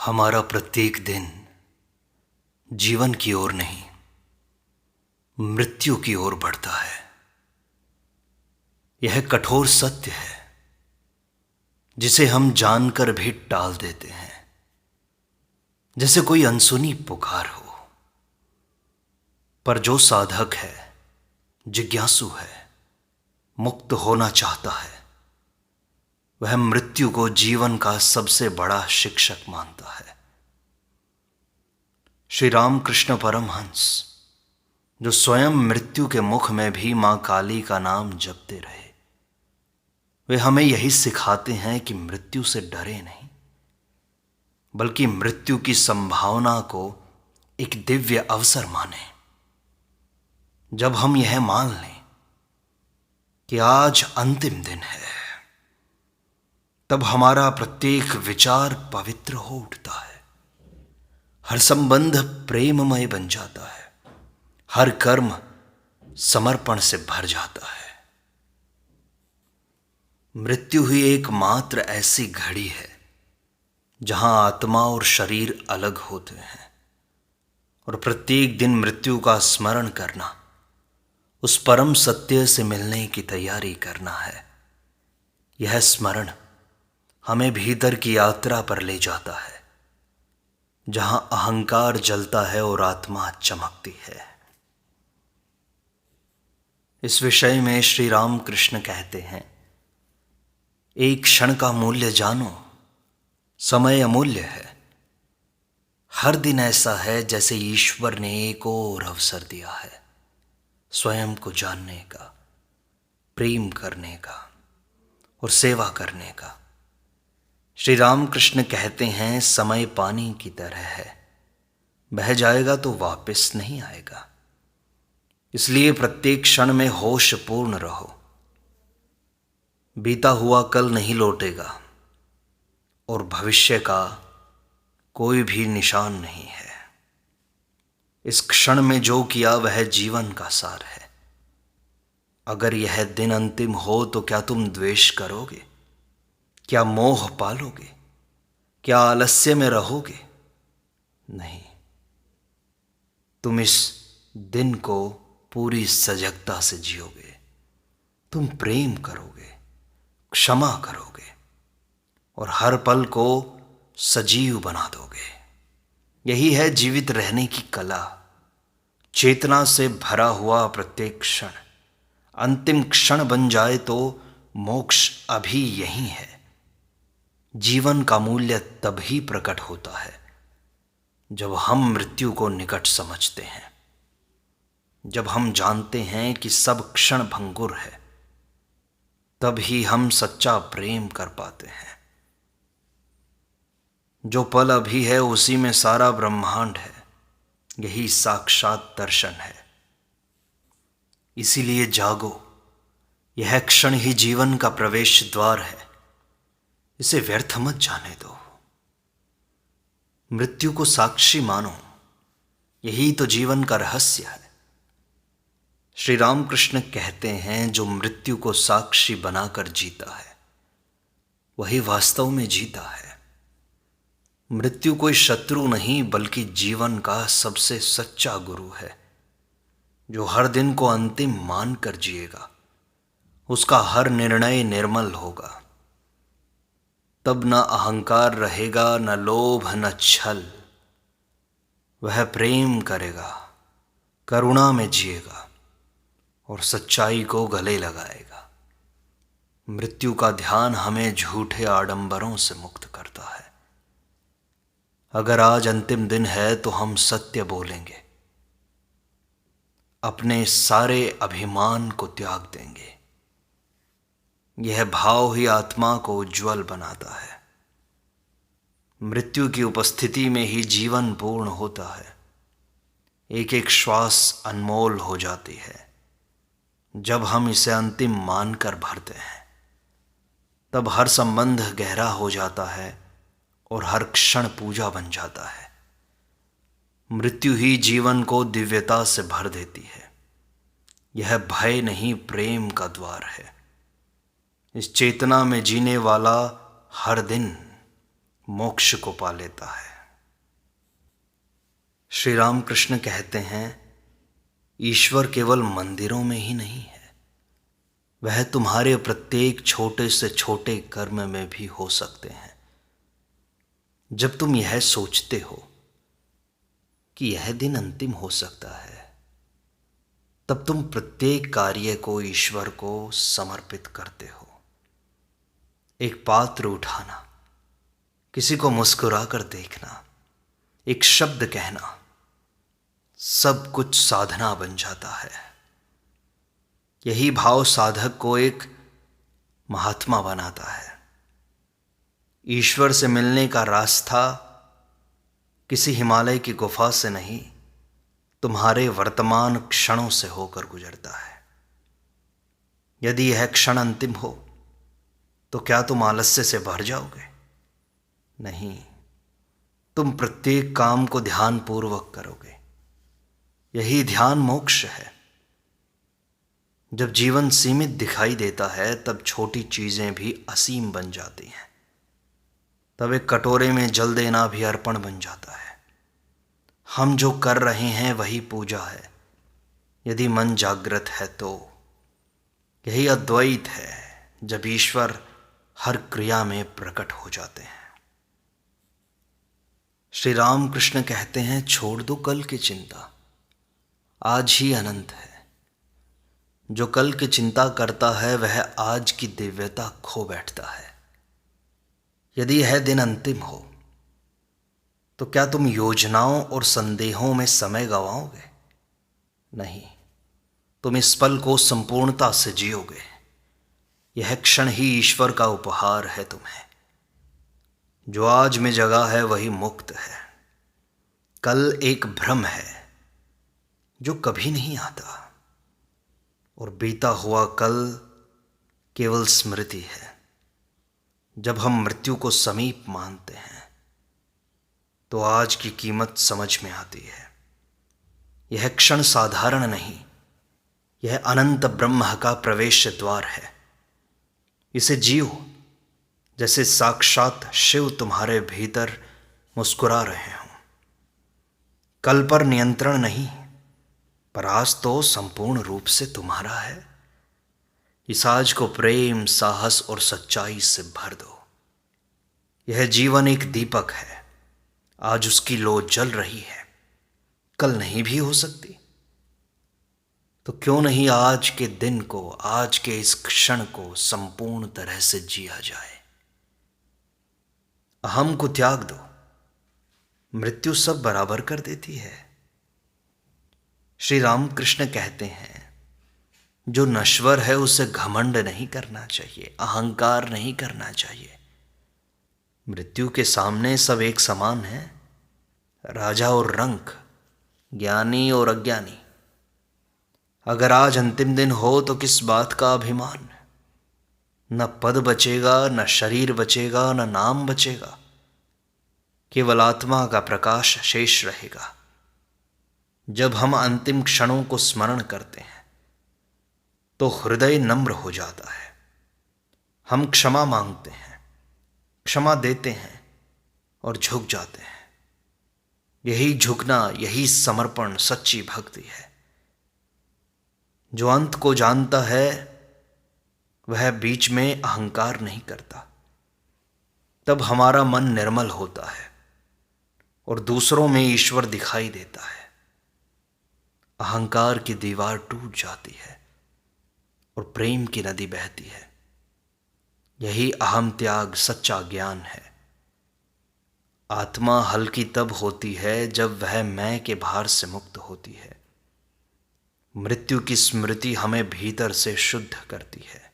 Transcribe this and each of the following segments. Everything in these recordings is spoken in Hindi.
हमारा प्रत्येक दिन जीवन की ओर नहीं, मृत्यु की ओर बढ़ता है। यह कठोर सत्य है जिसे हम जानकर भी टाल देते हैं, जैसे कोई अनसुनी पुकार हो। पर जो साधक है, जिज्ञासु है, मुक्त होना चाहता है, वह मृत्यु को जीवन का सबसे बड़ा शिक्षक मानता है। श्री रामकृष्ण परमहंस, जो स्वयं मृत्यु के मुख में भी मां काली का नाम जपते रहे, वे हमें यही सिखाते हैं कि मृत्यु से डरे नहीं, बल्कि मृत्यु की संभावना को एक दिव्य अवसर माने। जब हम यह मान लें कि आज अंतिम दिन है, तब हमारा प्रत्येक विचार पवित्र हो उठता है, हर संबंध प्रेममय बन जाता है, हर कर्म समर्पण से भर जाता है। मृत्यु ही एकमात्र ऐसी घड़ी है जहां आत्मा और शरीर अलग होते हैं, और प्रत्येक दिन मृत्यु का स्मरण करना, उस परम सत्य से मिलने की तैयारी करना है। यह स्मरण हमें भीतर की यात्रा पर ले जाता है, जहां अहंकार जलता है और आत्मा चमकती है। इस विषय में श्री रामकृष्ण कहते हैं, एक क्षण का मूल्य जानो, समय अमूल्य है। हर दिन ऐसा है जैसे ईश्वर ने एक और अवसर दिया है स्वयं को जानने का, प्रेम करने का और सेवा करने का। श्री रामकृष्ण कहते हैं, समय पानी की तरह है, बह जाएगा तो वापस नहीं आएगा। इसलिए प्रत्येक क्षण में होश पूर्ण रहो। बीता हुआ कल नहीं लौटेगा और भविष्य का कोई भी निशान नहीं है। इस क्षण में जो किया वह जीवन का सार है। अगर यह दिन अंतिम हो तो क्या तुम द्वेष करोगे? क्या मोह पालोगे? क्या आलस्य में रहोगे? नहीं, तुम इस दिन को पूरी सजगता से जियोगे। तुम प्रेम करोगे, क्षमा करोगे और हर पल को सजीव बना दोगे। यही है जीवित रहने की कला। चेतना से भरा हुआ प्रत्येक क्षण अंतिम क्षण बन जाए तो मोक्ष अभी यही है। जीवन का मूल्य तभी प्रकट होता है जब हम मृत्यु को निकट समझते हैं, जब हम जानते हैं कि सब क्षण भंगुर है, तब ही हम सच्चा प्रेम कर पाते हैं। जो पल अभी है उसी में सारा ब्रह्मांड है, यही साक्षात दर्शन है। इसीलिए जागो, यह क्षण ही जीवन का प्रवेश द्वार है, इसे व्यर्थ मत जाने दो। मृत्यु को साक्षी मानो, यही तो जीवन का रहस्य है। श्री रामकृष्ण कहते हैं, जो मृत्यु को साक्षी बनाकर जीता है वही वास्तव में जीता है। मृत्यु कोई शत्रु नहीं बल्कि जीवन का सबसे सच्चा गुरु है। जो हर दिन को अंतिम मानकर जिएगा, उसका हर निर्णय निर्मल होगा। तब न अहंकार रहेगा, न लोभ, न छल। वह प्रेम करेगा, करुणा में जिएगा और सच्चाई को गले लगाएगा। मृत्यु का ध्यान हमें झूठे आडंबरों से मुक्त करता है। अगर आज अंतिम दिन है तो हम सत्य बोलेंगे, अपने सारे अभिमान को त्याग देंगे। यह भाव ही आत्मा को उज्ज्वल बनाता है। मृत्यु की उपस्थिति में ही जीवन पूर्ण होता है। एक एक श्वास अनमोल हो जाती है। जब हम इसे अंतिम मानकर भरते हैं, तब हर संबंध गहरा हो जाता है और हर क्षण पूजा बन जाता है। मृत्यु ही जीवन को दिव्यता से भर देती है। यह भय नहीं, प्रेम का द्वार है। इस चेतना में जीने वाला हर दिन मोक्ष को पा लेता है। श्री राम कृष्ण कहते हैं, ईश्वर केवल मंदिरों में ही नहीं है, वह तुम्हारे प्रत्येक छोटे से छोटे कर्म में भी हो सकते हैं। जब तुम यह सोचते हो कि यह दिन अंतिम हो सकता है, तब तुम प्रत्येक कार्य को ईश्वर को समर्पित करते हो। एक पात्र उठाना, किसी को मुस्कुरा कर देखना, एक शब्द कहना, सब कुछ साधना बन जाता है। यही भाव साधक को एक महात्मा बनाता है। ईश्वर से मिलने का रास्ता किसी हिमालय की गुफा से नहीं, तुम्हारे वर्तमान क्षणों से होकर गुजरता है। यदि यह क्षण अंतिम हो तो क्या तुम आलस्य से भर जाओगे? नहीं, तुम प्रत्येक काम को ध्यानपूर्वक करोगे। यही ध्यान मोक्ष है। जब जीवन सीमित दिखाई देता है, तब छोटी चीजें भी असीम बन जाती हैं। तब एक कटोरे में जल देना भी अर्पण बन जाता है। हम जो कर रहे हैं वही पूजा है, यदि मन जागृत है तो। यही अद्वैत है, जब ईश्वर हर क्रिया में प्रकट हो जाते हैं। श्री राम कृष्ण कहते हैं, छोड़ दो कल की चिंता, आज ही अनंत है। जो कल की चिंता करता है वह आज की दिव्यता खो बैठता है। यदि यह दिन अंतिम हो तो क्या तुम योजनाओं और संदेहों में समय गंवाओगे? नहीं, तुम इस पल को संपूर्णता से जियोगे। यह क्षण ही ईश्वर का उपहार है तुम्हें। जो आज में जगा है वही मुक्त है। कल एक भ्रम है जो कभी नहीं आता, और बीता हुआ कल केवल स्मृति है। जब हम मृत्यु को समीप मानते हैं तो आज की कीमत समझ में आती है। यह क्षण साधारण नहीं, यह अनंत ब्रह्म का प्रवेश द्वार है। इसे जियो जैसे साक्षात शिव तुम्हारे भीतर मुस्कुरा रहे हों। कल पर नियंत्रण नहीं, पर आज तो संपूर्ण रूप से तुम्हारा है। इस आज को प्रेम, साहस और सच्चाई से भर दो। यह जीवन एक दीपक है, आज उसकी लौ जल रही है, कल नहीं भी हो सकती। तो क्यों नहीं आज के दिन को, आज के इस क्षण को संपूर्ण तरह से जिया जाए। अहम को त्याग दो, मृत्यु सब बराबर कर देती है। श्री राम कृष्ण कहते हैं, जो नश्वर है उसे घमंड नहीं करना चाहिए, अहंकार नहीं करना चाहिए। मृत्यु के सामने सब एक समान है, राजा और रंक, ज्ञानी और अज्ञानी। अगर आज अंतिम दिन हो तो किस बात का अभिमान? न पद बचेगा, न शरीर बचेगा, न नाम बचेगा। केवल आत्मा का प्रकाश शेष रहेगा। जब हम अंतिम क्षणों को स्मरण करते हैं तो हृदय नम्र हो जाता है। हम क्षमा मांगते हैं, क्षमा देते हैं और झुक जाते हैं। यही झुकना, यही समर्पण सच्ची भक्ति है। जो अंत को जानता है वह बीच में अहंकार नहीं करता। तब हमारा मन निर्मल होता है और दूसरों में ईश्वर दिखाई देता है। अहंकार की दीवार टूट जाती है और प्रेम की नदी बहती है। यही अहम त्याग सच्चा ज्ञान है। आत्मा हल्की तब होती है जब वह मैं के भार से मुक्त होती है। मृत्यु की स्मृति हमें भीतर से शुद्ध करती है।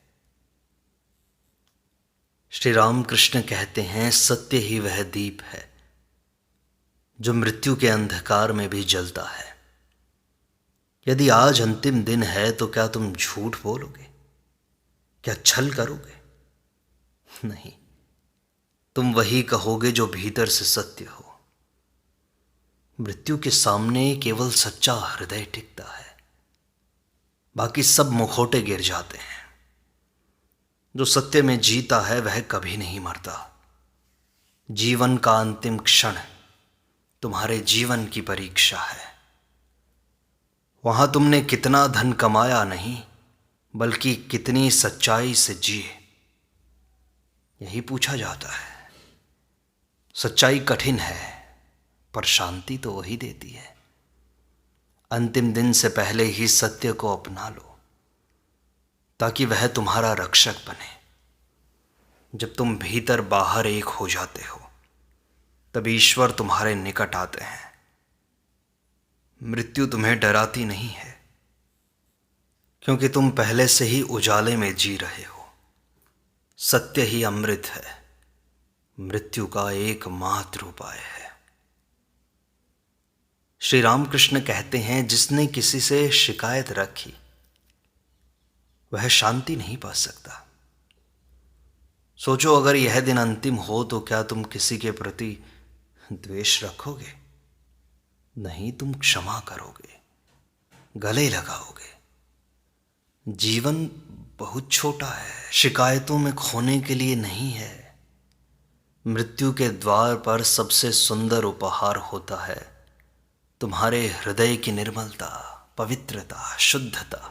श्री राम कृष्ण कहते हैं, सत्य ही वह दीप है जो मृत्यु के अंधकार में भी जलता है। यदि आज अंतिम दिन है तो क्या तुम झूठ बोलोगे? क्या छल करोगे? नहीं, तुम वही कहोगे जो भीतर से सत्य हो। मृत्यु के सामने केवल सच्चा हृदय टिकता है, बाकी सब मुखौटे गिर जाते हैं। जो सत्य में जीता है वह कभी नहीं मरता। जीवन का अंतिम क्षण तुम्हारे जीवन की परीक्षा है। वहां तुमने कितना धन कमाया नहीं, बल्कि कितनी सच्चाई से जिए, यही पूछा जाता है। सच्चाई कठिन है, पर शांति तो वही देती है। अंतिम दिन से पहले ही सत्य को अपना लो, ताकि वह तुम्हारा रक्षक बने। जब तुम भीतर बाहर एक हो जाते हो, तब ईश्वर तुम्हारे निकट आते हैं। मृत्यु तुम्हें डराती नहीं है, क्योंकि तुम पहले से ही उजाले में जी रहे हो। सत्य ही अमृत है, मृत्यु का एकमात्र उपाय है। श्री रामकृष्ण कहते हैं, जिसने किसी से शिकायत रखी वह शांति नहीं पा सकता। सोचो, अगर यह दिन अंतिम हो तो क्या तुम किसी के प्रति द्वेष रखोगे? नहीं, तुम क्षमा करोगे, गले लगाओगे। जीवन बहुत छोटा है, शिकायतों में खोने के लिए नहीं है। मृत्यु के द्वार पर सबसे सुंदर उपहार होता है तुम्हारे हृदय की निर्मलता, पवित्रता, शुद्धता।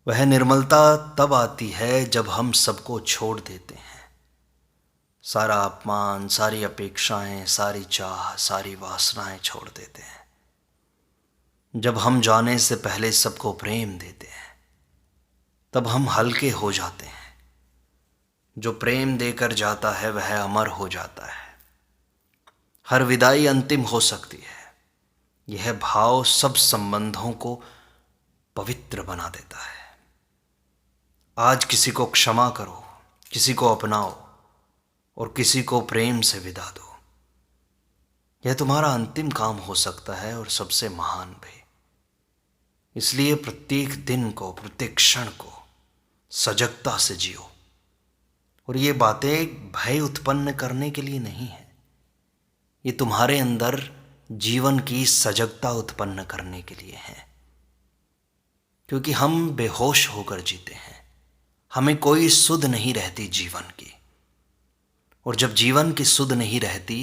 वह निर्मलता तब आती है जब हम सबको छोड़ देते हैं। सारा अपमान, सारी अपेक्षाएं, सारी चाह, सारी वासनाएं छोड़ देते हैं। जब हम जाने से पहले सबको प्रेम देते हैं, तब हम हल्के हो जाते हैं। जो प्रेम देकर जाता है वह अमर हो जाता है। हर विदाई अंतिम हो सकती है। यह भाव सब संबंधों को पवित्र बना देता है। आज किसी को क्षमा करो, किसी को अपनाओ और किसी को प्रेम से विदा दो। यह तुम्हारा अंतिम काम हो सकता है और सबसे महान भी। इसलिए प्रत्येक दिन को, प्रत्येक क्षण को सजगता से जियो। और ये बातें भय उत्पन्न करने के लिए नहीं है, ये तुम्हारे अंदर जीवन की सजगता उत्पन्न करने के लिए है। क्योंकि हम बेहोश होकर जीते हैं, हमें कोई सुध नहीं रहती जीवन की। और जब जीवन की सुध नहीं रहती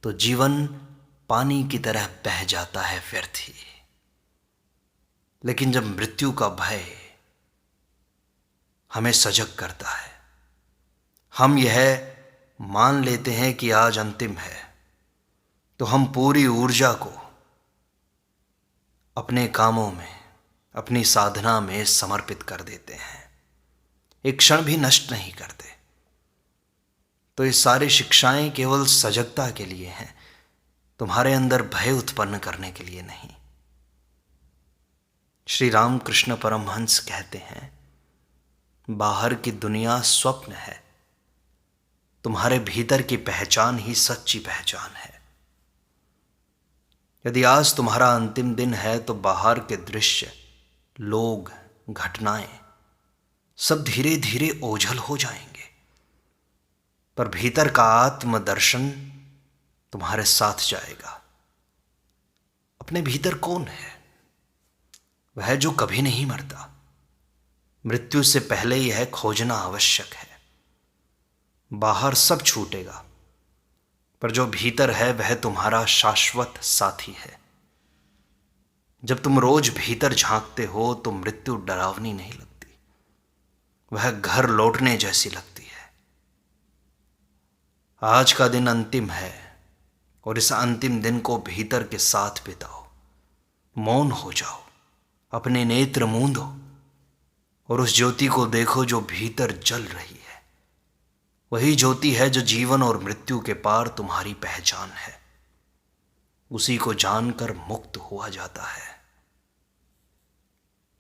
तो जीवन पानी की तरह बह जाता है, व्यर्थ ही। लेकिन जब मृत्यु का भय हमें सजग करता है, हम यह मान लेते हैं कि आज अंतिम है, तो हम पूरी ऊर्जा को अपने कामों में, अपनी साधना में समर्पित कर देते हैं, एक क्षण भी नष्ट नहीं करते। तो ये सारी शिक्षाएं केवल सजगता के लिए हैं, तुम्हारे अंदर भय उत्पन्न करने के लिए नहीं। श्री रामकृष्ण परमहंस कहते हैं, बाहर की दुनिया स्वप्न है, तुम्हारे भीतर की पहचान ही सच्ची पहचान है। यदि आज तुम्हारा अंतिम दिन है तो बाहर के दृश्य, लोग, घटनाएं सब धीरे धीरे ओझल हो जाएंगे, पर भीतर का आत्मदर्शन तुम्हारे साथ जाएगा। अपने भीतर कौन है? वह जो कभी नहीं मरता। मृत्यु से पहले यह खोजना आवश्यक है। बाहर सब छूटेगा, पर जो भीतर है वह तुम्हारा शाश्वत साथी है। जब तुम रोज भीतर झांकते हो तो मृत्यु डरावनी नहीं लगती, वह घर लौटने जैसी लगती है। आज का दिन अंतिम है और इस अंतिम दिन को भीतर के साथ बिताओ। मौन हो जाओ, अपने नेत्र मूंदो और उस ज्योति को देखो जो भीतर जल रही है। वही ज्योति है जो जीवन और मृत्यु के पार तुम्हारी पहचान है। उसी को जानकर मुक्त हुआ जाता है।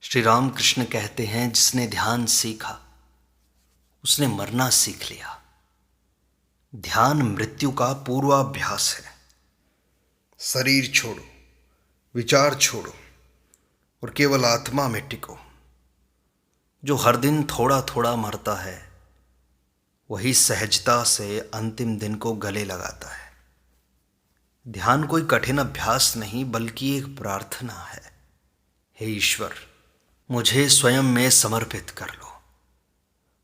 श्री रामकृष्ण कहते हैं, जिसने ध्यान सीखा उसने मरना सीख लिया। ध्यान मृत्यु का पूर्वाभ्यास है। शरीर छोड़ो, विचार छोड़ो और केवल आत्मा में टिको। जो हर दिन थोड़ा थोड़ा मरता है, वही सहजता से अंतिम दिन को गले लगाता है। ध्यान कोई कठिन अभ्यास नहीं, बल्कि एक प्रार्थना है। हे ईश्वर, मुझे स्वयं में समर्पित कर लो।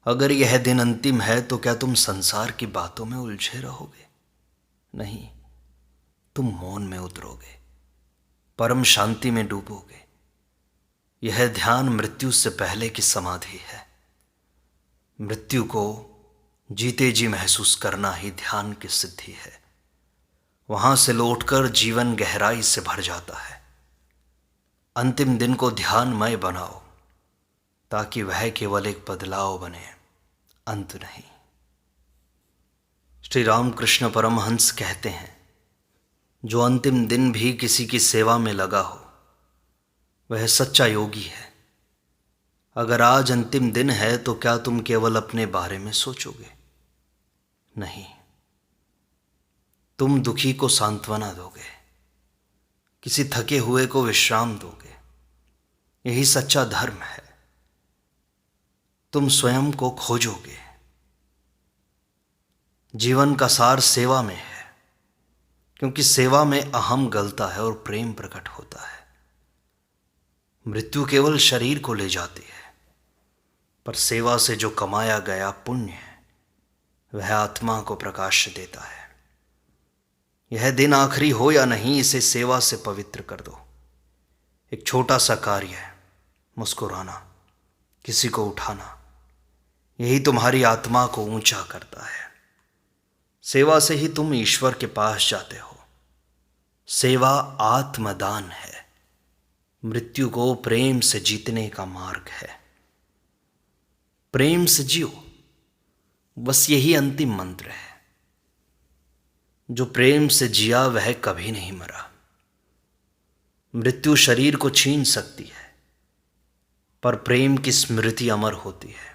अगर यह दिन अंतिम है तो क्या तुम संसार की बातों में उलझे रहोगे? नहीं, तुम मौन में उतरोगे, परम शांति में डूबोगे। यह ध्यान मृत्यु से पहले की समाधि है। मृत्यु को जीते जी महसूस करना ही ध्यान की सिद्धि है। वहां से लौटकर जीवन गहराई से भर जाता है। अंतिम दिन को ध्यानमय बनाओ ताकि वह केवल एक बदलाव बने, अंत नहीं। श्री रामकृष्ण परमहंस कहते हैं, जो अंतिम दिन भी किसी की सेवा में लगा हो वह सच्चा योगी है। अगर आज अंतिम दिन है तो क्या तुम केवल अपने बारे में सोचोगे? नहीं, तुम दुखी को सांत्वना दोगे, किसी थके हुए को विश्राम दोगे। यही सच्चा धर्म है। तुम स्वयं को खोजोगे। जीवन का सार सेवा में है, क्योंकि सेवा में अहम गलता है और प्रेम प्रकट होता है। मृत्यु केवल शरीर को ले जाती है, पर सेवा से जो कमाया गया पुण्य है वह आत्मा को प्रकाश देता है। यह दिन आखिरी हो या नहीं, इसे सेवा से पवित्र कर दो। एक छोटा सा कार्य है, मुस्कुराना, किसी को उठाना, यही तुम्हारी आत्मा को ऊंचा करता है। सेवा से ही तुम ईश्वर के पास जाते हो। सेवा आत्मदान है। मृत्यु को प्रेम से जीतने का मार्ग है। प्रेम से जियो, बस यही अंतिम मंत्र है। जो प्रेम से जिया वह कभी नहीं मरा। मृत्यु शरीर को छीन सकती है, पर प्रेम की स्मृति अमर होती है।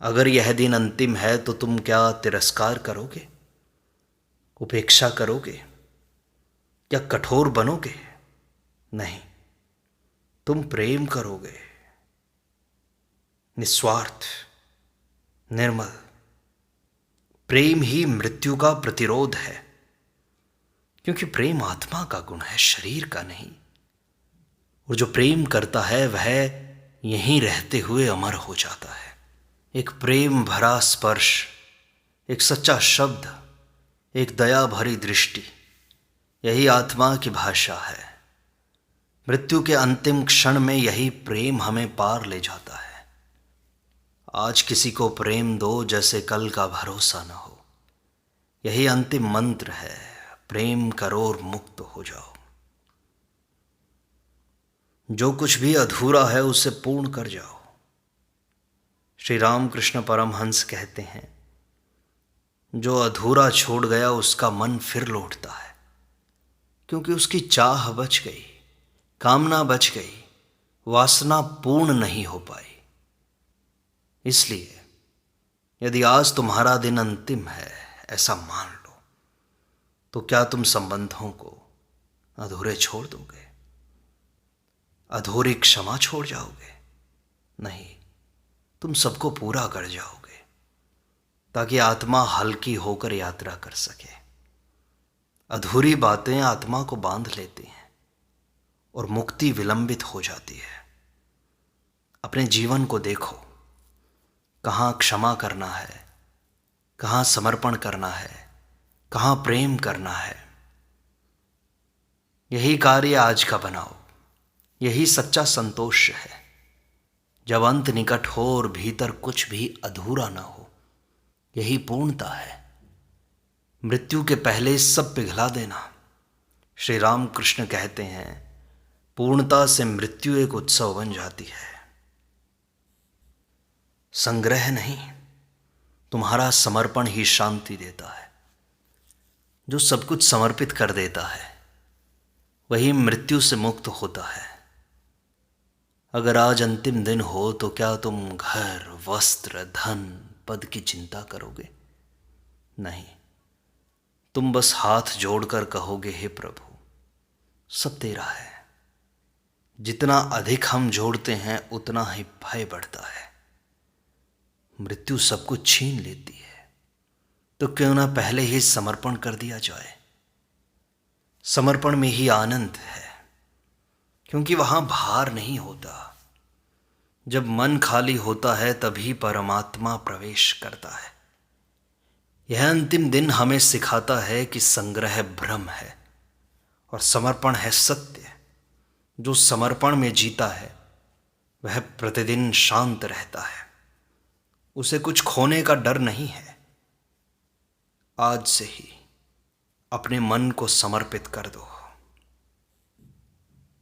अगर यह दिन अंतिम है तो तुम क्या तिरस्कार करोगे, उपेक्षा करोगे या कठोर बनोगे? नहीं, तुम प्रेम करोगे, निस्वार्थ, निर्मल। प्रेम ही मृत्यु का प्रतिरोध है, क्योंकि प्रेम आत्मा का गुण है, शरीर का नहीं। और जो प्रेम करता है वह यहीं रहते हुए अमर हो जाता है। एक प्रेम भरा स्पर्श, एक सच्चा शब्द, एक दया भरी दृष्टि, यही आत्मा की भाषा है। मृत्यु के अंतिम क्षण में यही प्रेम हमें पार ले जाता है। आज किसी को प्रेम दो जैसे कल का भरोसा न हो। यही अंतिम मंत्र है। प्रेम करो और मुक्त हो जाओ। जो कुछ भी अधूरा है उसे पूर्ण कर जाओ। श्री रामकृष्ण परमहंस कहते हैं, जो अधूरा छोड़ गया उसका मन फिर लौटता है, क्योंकि उसकी चाह बच गई, कामना बच गई, वासना पूर्ण नहीं हो पाई। इसलिए यदि आज तुम्हारा दिन अंतिम है ऐसा मान लो, तो क्या तुम संबंधों को अधूरे छोड़ दोगे? अधूरी क्षमा छोड़ जाओगे? नहीं, तुम सबको पूरा कर जाओगे, ताकि आत्मा हल्की होकर यात्रा कर सके। अधूरी बातें आत्मा को बांध लेती हैं और मुक्ति विलंबित हो जाती है। अपने जीवन को देखो, कहाँ क्षमा करना है, कहाँ समर्पण करना है, कहाँ प्रेम करना है। यही कार्य आज का बनाओ। यही सच्चा संतोष है। जब अंत निकट हो और भीतर कुछ भी अधूरा ना हो, यही पूर्णता है। मृत्यु के पहले सब पिघला देना। श्री रामकृष्ण कहते हैं, पूर्णता से मृत्यु एक उत्सव बन जाती है। संग्रह नहीं, तुम्हारा समर्पण ही शांति देता है। जो सब कुछ समर्पित कर देता है वही मृत्यु से मुक्त होता है। अगर आज अंतिम दिन हो तो क्या तुम घर, वस्त्र, धन, पद की चिंता करोगे? नहीं, तुम बस हाथ जोड़कर कहोगे, हे प्रभु, सब तेरा है। जितना अधिक हम जोड़ते हैं उतना ही भय बढ़ता है। मृत्यु सब कुछ छीन लेती है, तो क्यों ना पहले ही समर्पण कर दिया जाए। समर्पण में ही आनंद है, क्योंकि वहां भार नहीं होता। जब मन खाली होता है तभी परमात्मा प्रवेश करता है। यह अंतिम दिन हमें सिखाता है कि संग्रह भ्रम है और समर्पण है सत्य। जो समर्पण में जीता है वह प्रतिदिन शांत रहता है। उसे कुछ खोने का डर नहीं है। आज से ही अपने मन को समर्पित कर दो।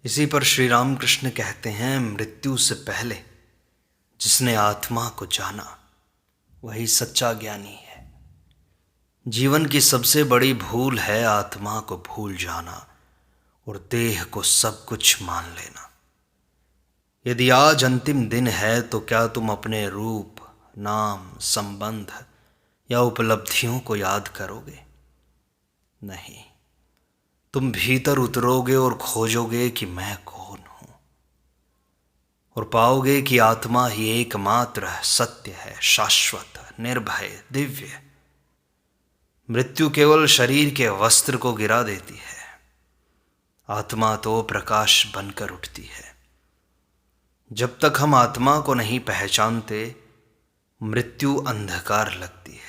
इसी पर श्री रामकृष्ण कहते हैं, मृत्यु से पहले जिसने आत्मा को जाना वही सच्चा ज्ञानी है। जीवन की सबसे बड़ी भूल है आत्मा को भूल जाना और देह को सब कुछ मान लेना। यदि आज अंतिम दिन है तो क्या तुम अपने रूप, नाम, संबंध या उपलब्धियों को याद करोगे? नहीं, तुम भीतर उतरोगे और खोजोगे कि मैं कौन हूं, और पाओगे कि आत्मा ही एकमात्र सत्य है, शाश्वत, निर्भय, दिव्य। मृत्यु केवल शरीर के वस्त्र को गिरा देती है, आत्मा तो प्रकाश बनकर उठती है। जब तक हम आत्मा को नहीं पहचानते, मृत्यु अंधकार लगती है।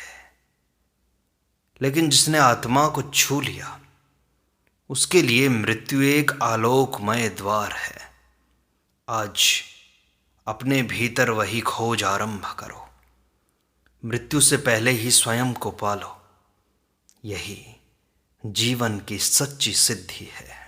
लेकिन जिसने आत्मा को छू लिया, उसके लिए मृत्यु एक आलोकमय द्वार है। आज अपने भीतर वही खोज आरंभ करो। मृत्यु से पहले ही स्वयं को पालो। यही जीवन की सच्ची सिद्धि है।